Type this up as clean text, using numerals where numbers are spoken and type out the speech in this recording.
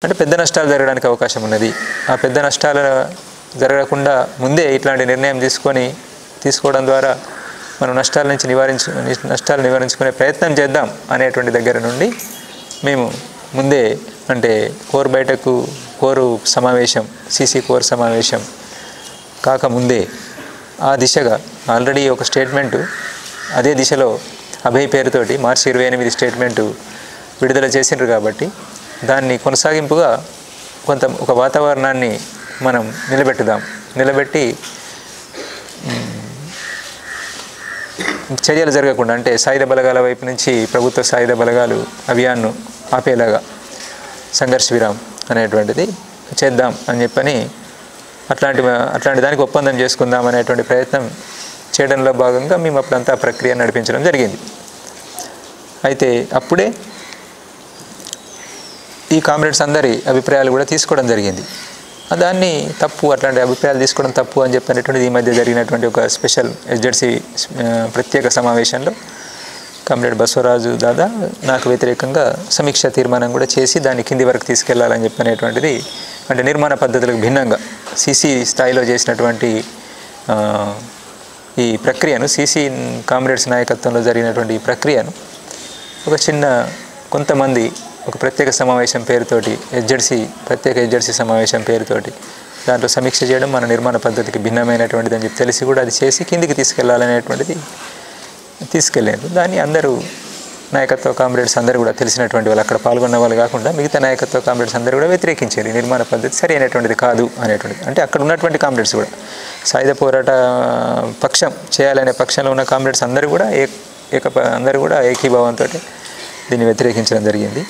అంటే పెద్ద నష్టాలు జరగడానికి అవకాశం ఉన్నది. ఆ పెద్ద నష్టాలు జరగకుండా ముందే ఇట్లాంటి నిర్ణయం తీసుకోవడం ద్వారా మనం నష్టాలు నివారించుకునే ప్రయత్నం చేద్దాం అనేటువంటి దగ్గర నుండి మేము ముందే అంటే కోర్ సమావేశం సీసీ కోర్ సమావేశం కాకముందే ఆ దిశగా ఆల్రెడీ ఒక స్టేట్మెంటు అదే దిశలో అభయ్ పేరుతోటి మార్చి 28 స్టేట్మెంటు విడుదల చేసిండ్రు కాబట్టి దాన్ని కొనసాగింపుగా ఒక వాతావరణాన్ని మనం నిలబెట్టి చర్యలు జరగకుండా అంటే సాయుధ బలగాల వైపు నుంచి ప్రభుత్వ సాయుధ బలగాలు అభియాన్ను ఆపేలాగా సంఘర్ష విరామ్ అనేటువంటిది చేద్దాం అని చెప్పని అట్లాంటి దానికి ఒప్పందం చేసుకుందాం అనేటువంటి ప్రయత్నం చేయడంలో భాగంగా మేము అప్పుడంతా ప్రక్రియ నడిపించడం జరిగింది. అయితే అప్పుడే ఈ కామ్రేడ్స్ అందరి అభిప్రాయాలు కూడా తీసుకోవడం జరిగింది. దాన్ని అట్లాంటి అభిప్రాయాలు తీసుకోవడం తప్పు అని చెప్పినటువంటిది ఈ మధ్య జరిగినటువంటి ఒక స్పెషల్ ఎస్జెడ్సీ ప్రత్యేక సమావేశంలో కామ్రేడ్ బసవరాజు దాదా నాకు వ్యతిరేకంగా సమీక్ష తీర్మానం కూడా చేసి దాన్ని కింది వరకు తీసుకెళ్లాలని చెప్పినటువంటిది అంటే నిర్మాణ పద్ధతులకు భిన్నంగా సీసీ స్థాయిలో చేసినటువంటి ఈ ప్రక్రియను సీసీ కామ్రేడ్స్ నాయకత్వంలో జరిగినటువంటి ఈ ప్రక్రియను కొంతమంది ఒక ప్రత్యేక సమావేశం పేరుతోటి ప్రత్యేక ఎస్జెడ్సీ సమావేశం పేరుతోటి దాంట్లో సమీక్ష చేయడం మన నిర్మాణ పద్ధతికి భిన్నమైనటువంటిది అని చెప్పి తెలిసి కూడా అది చేసి కిందికి తీసుకెళ్లాలనేటువంటిది తీసుకెళ్ళారు. దాన్ని అందరూ నాయకత్వ కామ్రేడ్స్ అందరూ కూడా తెలిసినటువంటి వాళ్ళు అక్కడ పాల్గొన్న వాళ్ళు కాకుండా మిగతా నాయకత్వ కామ్రేడ్స్ అందరూ కూడా వ్యతిరేకించారు. నిర్మాణ పద్ధతి సరి అయినటువంటిది కాదు అనేటువంటిది అంటే అక్కడ ఉన్నటువంటి కామ్రేడ్స్ కూడా సాయుధ పోరాట పక్షం చేయాలనే పక్షంలో ఉన్న కామ్రేడ్స్ అందరూ కూడా ఏకీభావంతో దీన్ని వ్యతిరేకించడం జరిగింది.